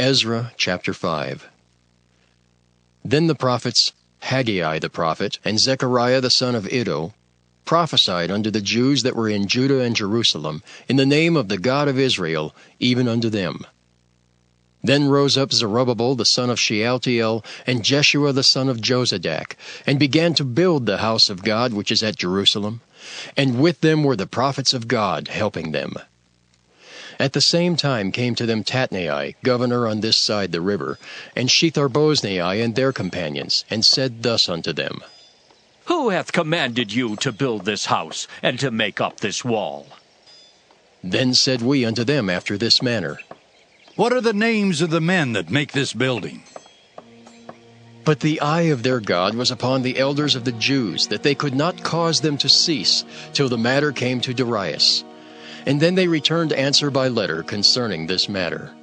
Ezra chapter 5. Then the prophets Haggai the prophet and Zechariah the son of Iddo prophesied unto the Jews that were in Judah and Jerusalem in the name of the God of Israel, even unto them. Then rose up Zerubbabel the son of Shealtiel and Jeshua the son of Jozadak, and began to build the house of God which is at Jerusalem, and with them were the prophets of God helping them. At the same time came to them Tatnai, governor on this side the river, and Shethar-boznai and their companions, and said thus unto them, Who hath commanded you to build this house, and to make up this wall? Then said we unto them after this manner, What are the names of the men that make this building? But the eye of their God was upon the elders of the Jews, that they could not cause them to cease, till the matter came to Darius. And then they returned answer by letter concerning this matter.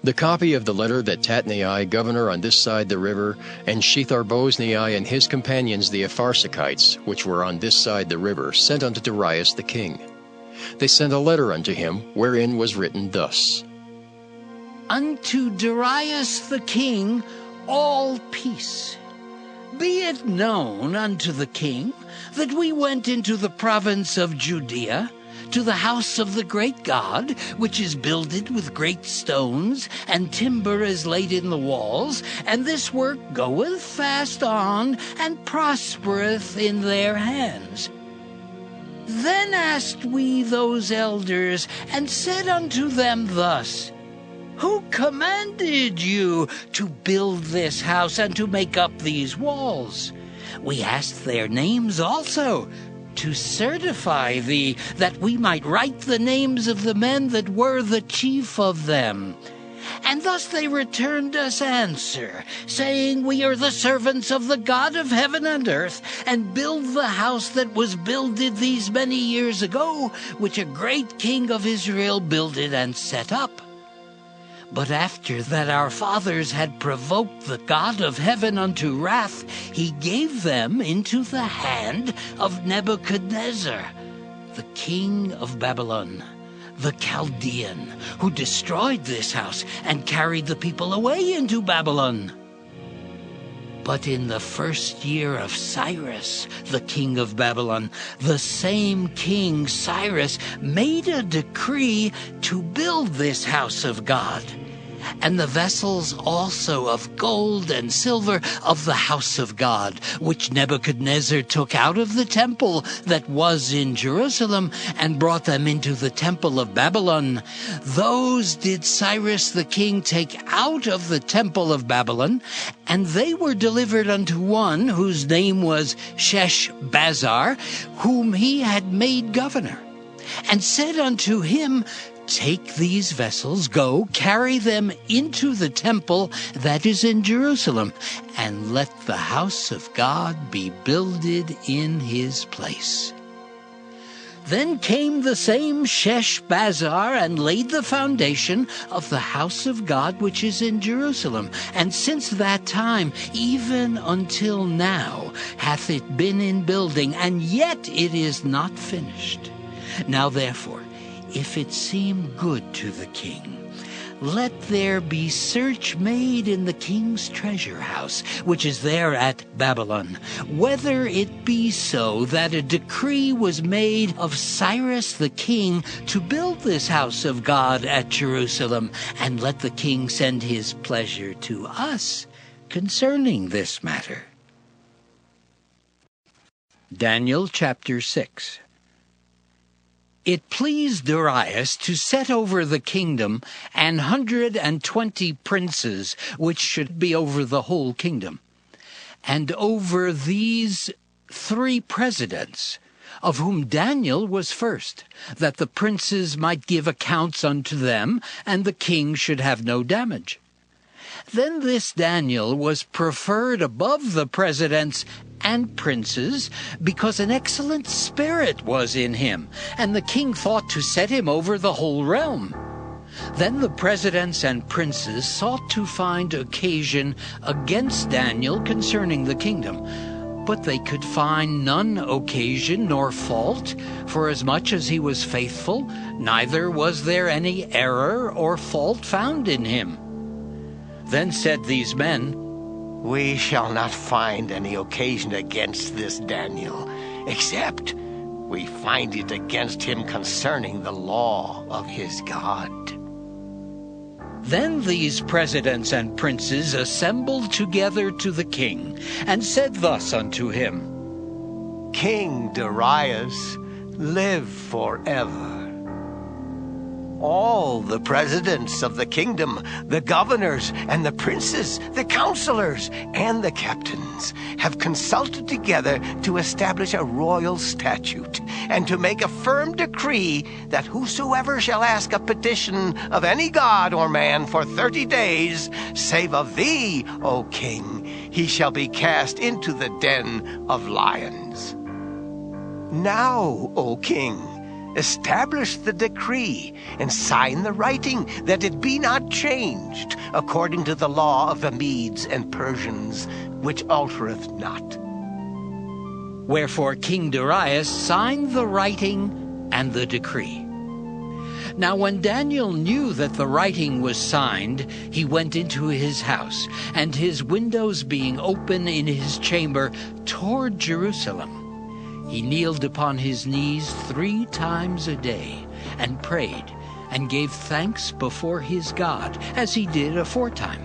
The copy of the letter that Tatnai, governor on this side the river, and Shethar-boznai and his companions the Apharsachites, which were on this side the river, sent unto Darius the king. They sent a letter unto him, wherein was written thus, Unto Darius the king all peace. Be it known unto the king that we went into the province of Judea, to the house of the great God, which is builded with great stones, and timber is laid in the walls, and this work goeth fast on, and prospereth in their hands. Then asked we those elders, and said unto them thus, Who commanded you to build this house, and to make up these walls? We asked their names also, to certify thee, that we might write the names of the men that were the chief of them. And thus they returned us answer, saying, We are the servants of the God of heaven and earth, and build the house that was builded these many years ago, which a great king of Israel builded and set up. But after that our fathers had provoked the God of heaven unto wrath, he gave them into the hand of Nebuchadnezzar, the king of Babylon, the Chaldean, who destroyed this house and carried the people away into Babylon. But in the first year of Cyrus, the king of Babylon, the same king Cyrus made a decree to build this house of God, and the vessels also of gold and silver of the house of God, which Nebuchadnezzar took out of the temple that was in Jerusalem, and brought them into the temple of Babylon. Those did Cyrus the king take out of the temple of Babylon, and they were delivered unto one whose name was Sheshbazzar, whom he had made governor, and said unto him, Take these vessels, go, carry them into the temple that is in Jerusalem, and let the house of God be builded in his place. Then came the same Sheshbazzar and laid the foundation of the house of God which is in Jerusalem. And since that time, even until now, hath it been in building, and yet it is not finished. Now therefore, if it seem good to the king, let there be search made in the king's treasure house, which is there at Babylon, whether it be so that a decree was made of Cyrus the king to build this house of God at Jerusalem, and let the king send his pleasure to us concerning this matter. Daniel chapter 6. It pleased Darius to set over the kingdom 120 princes, which should be over the whole kingdom, and over these 3 presidents, of whom Daniel was first, that the princes might give accounts unto them, and the king should have no damage. Then this Daniel was preferred above the presidents and princes, because an excellent spirit was in him, and the king thought to set him over the whole realm. Then the presidents and princes sought to find occasion against Daniel concerning the kingdom, but they could find none occasion nor fault, forasmuch as he was faithful, neither was there any error or fault found in him. Then said these men, We shall not find any occasion against this Daniel, except we find it against him concerning the law of his God. Then these presidents and princes assembled together to the king, and said thus unto him, King Darius, live forever. All the presidents of the kingdom, the governors and the princes, the counselors and the captains have consulted together to establish a royal statute and to make a firm decree that whosoever shall ask a petition of any god or man for 30 days, save of thee, O king, he shall be cast into the den of lions. Now, O king, establish the decree and sign the writing that it be not changed according to the law of the Medes and Persians, which altereth not. Wherefore King Darius signed the writing and the decree. Now when Daniel knew that the writing was signed, he went into his house, and his windows being open in his chamber toward Jerusalem, he kneeled upon his knees 3 times a day, and prayed, and gave thanks before his God, as he did aforetime.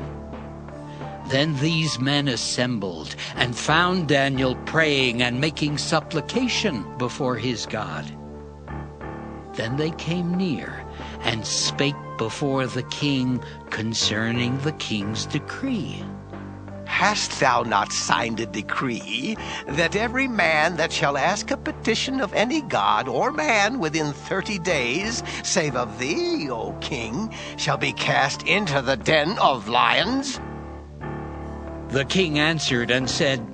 Then these men assembled, and found Daniel praying and making supplication before his God. Then they came near, and spake before the king concerning the king's decree. Hast thou not signed a decree that every man that shall ask a petition of any god or man within 30 days, save of thee, O king, shall be cast into the den of lions? The king answered and said,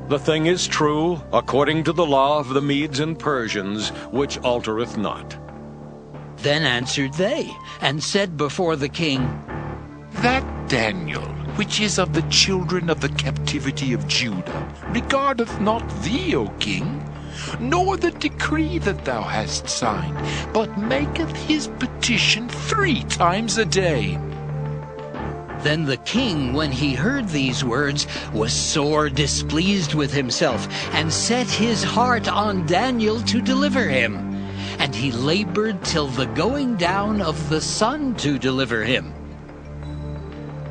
The thing is true, according to the law of the Medes and Persians, which altereth not. Then answered they, and said before the king, That Daniel, which is of the children of the captivity of Judah, regardeth not thee, O king, nor the decree that thou hast signed, but maketh his petition 3 times a day. Then the king, when he heard these words, was sore displeased with himself, and set his heart on Daniel to deliver him. And he labored till the going down of the sun to deliver him.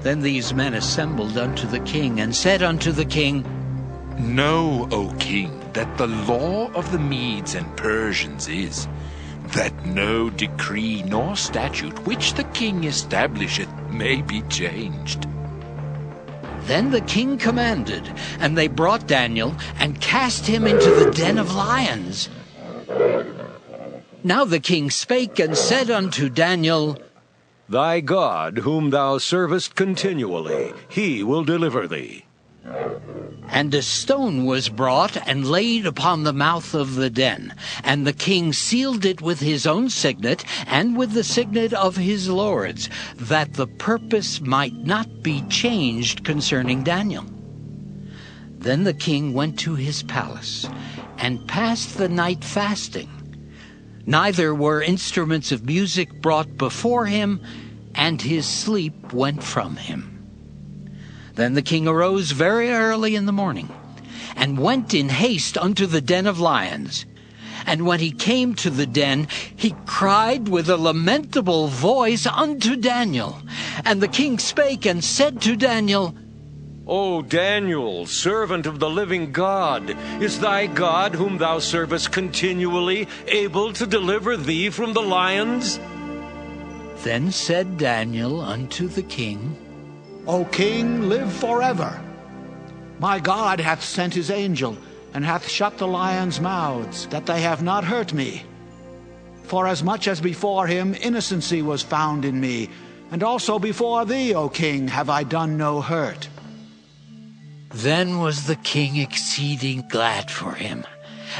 Then these men assembled unto the king, and said unto the king, Know, O king, that the law of the Medes and Persians is, that no decree nor statute which the king establisheth may be changed. Then the king commanded, and they brought Daniel, and cast him into the den of lions. Now the king spake and said unto Daniel, Thy God, whom thou servest continually, he will deliver thee. And a stone was brought and laid upon the mouth of the den, and the king sealed it with his own signet and with the signet of his lords, that the purpose might not be changed concerning Daniel. Then the king went to his palace, and passed the night fasting. Neither were instruments of music brought before him, and his sleep went from him. Then the king arose very early in the morning, and went in haste unto the den of lions. And when he came to the den, he cried with a lamentable voice unto Daniel. And the king spake and said to Daniel, O Daniel, servant of the living God, is thy God, whom thou servest continually, able to deliver thee from the lions? Then said Daniel unto the king, O king, live forever. My God hath sent his angel, and hath shut the lions' mouths, that they have not hurt me. For as much as before him innocency was found in me, and also before thee, O king, have I done no hurt. Then was the king exceeding glad for him,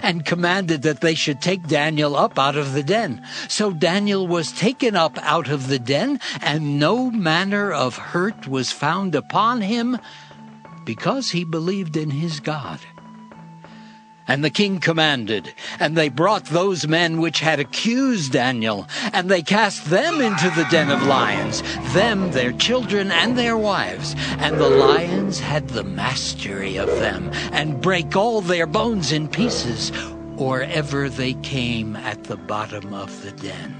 and commanded that they should take Daniel up out of the den. So Daniel was taken up out of the den, and no manner of hurt was found upon him, because he believed in his God. And the king commanded, and they brought those men which had accused Daniel, and they cast them into the den of lions, them, their children, and their wives. And the lions had the mastery of them, and brake all their bones in pieces, or ever they came at the bottom of the den.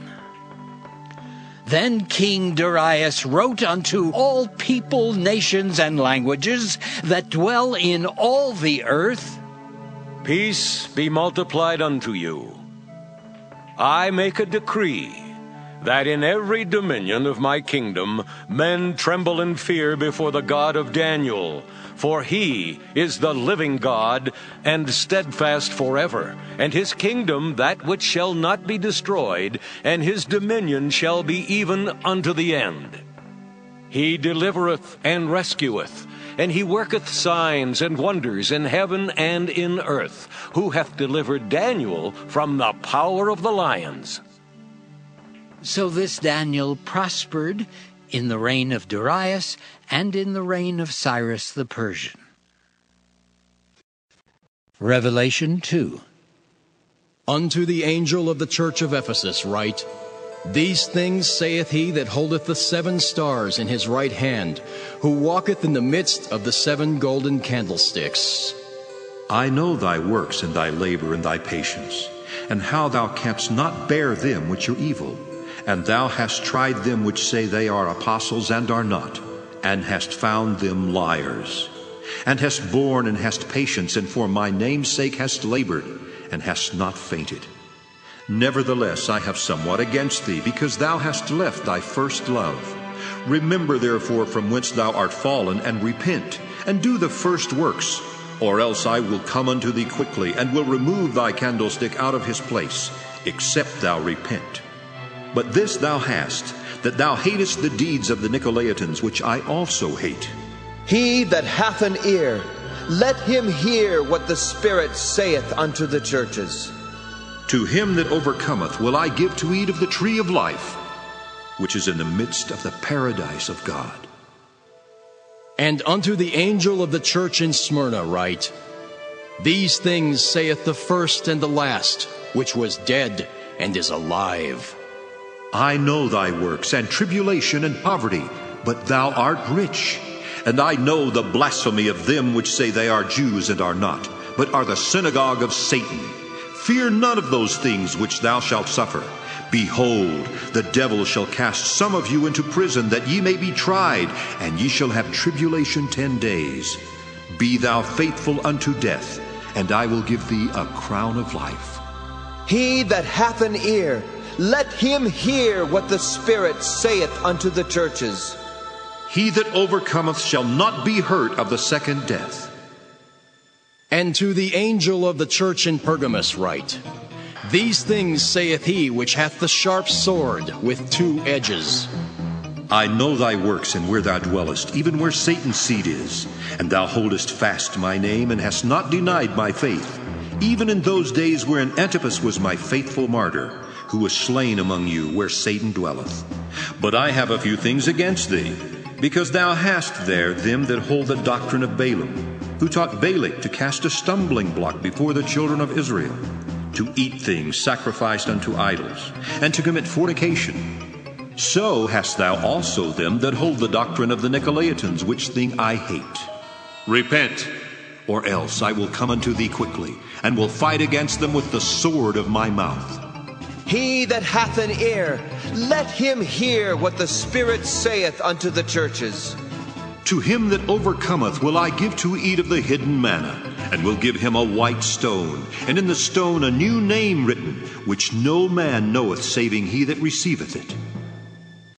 Then King Darius wrote unto all people, nations, and languages that dwell in all the earth, Peace be multiplied unto you. I make a decree that in every dominion of my kingdom men tremble in fear before the God of Daniel, for he is the living God and steadfast forever, and his kingdom that which shall not be destroyed, and his dominion shall be even unto the end. He delivereth and rescueth, and he worketh signs and wonders in heaven and in earth, who hath delivered Daniel from the power of the lions. So this Daniel prospered in the reign of Darius and in the reign of Cyrus the Persian. Revelation 2. Unto the angel of the church of Ephesus write, These things saith he that holdeth the 7 stars in his right hand, who walketh in the midst of the 7 golden candlesticks. I know thy works and thy labor and thy patience, and how thou canst not bear them which are evil. And thou hast tried them which say they are apostles and are not, and hast found them liars. And hast borne and hast patience, and for my name's sake hast labored, and hast not fainted. Nevertheless, I have somewhat against thee, because thou hast left thy first love. Remember therefore from whence thou art fallen, and repent, and do the first works, or else I will come unto thee quickly, and will remove thy candlestick out of his place, except thou repent. But this thou hast, that thou hatest the deeds of the Nicolaitans, which I also hate. He that hath an ear, let him hear what the Spirit saith unto the churches. To him that overcometh will I give to eat of the tree of life, which is in the midst of the paradise of God. And unto the angel of the church in Smyrna write, These things saith the first and the last, which was dead and is alive. I know thy works, and tribulation and poverty, but thou art rich. And I know the blasphemy of them which say they are Jews and are not, but are the synagogue of Satan. Fear none of those things which thou shalt suffer. Behold, the devil shall cast some of you into prison, that ye may be tried, and ye shall have tribulation 10 days. Be thou faithful unto death, and I will give thee a crown of life. He that hath an ear, let him hear what the Spirit saith unto the churches. He that overcometh shall not be hurt of the second death. And to the angel of the church in Pergamos write, These things saith he which hath the sharp sword with 2 edges. I know thy works, and where thou dwellest, even where Satan's seat is. And thou holdest fast my name, and hast not denied my faith, even in those days wherein Antipas was my faithful martyr, who was slain among you, where Satan dwelleth. But I have a few things against thee, because thou hast there them that hold the doctrine of Balaam, who taught Balak to cast a stumbling block before the children of Israel, to eat things sacrificed unto idols, and to commit fornication. So hast thou also them that hold the doctrine of the Nicolaitans, which thing I hate. Repent, or else I will come unto thee quickly, and will fight against them with the sword of my mouth. He that hath an ear, let him hear what the Spirit saith unto the churches. To him that overcometh will I give to eat of the hidden manna, and will give him a white stone, and in the stone a new name written, which no man knoweth saving he that receiveth it.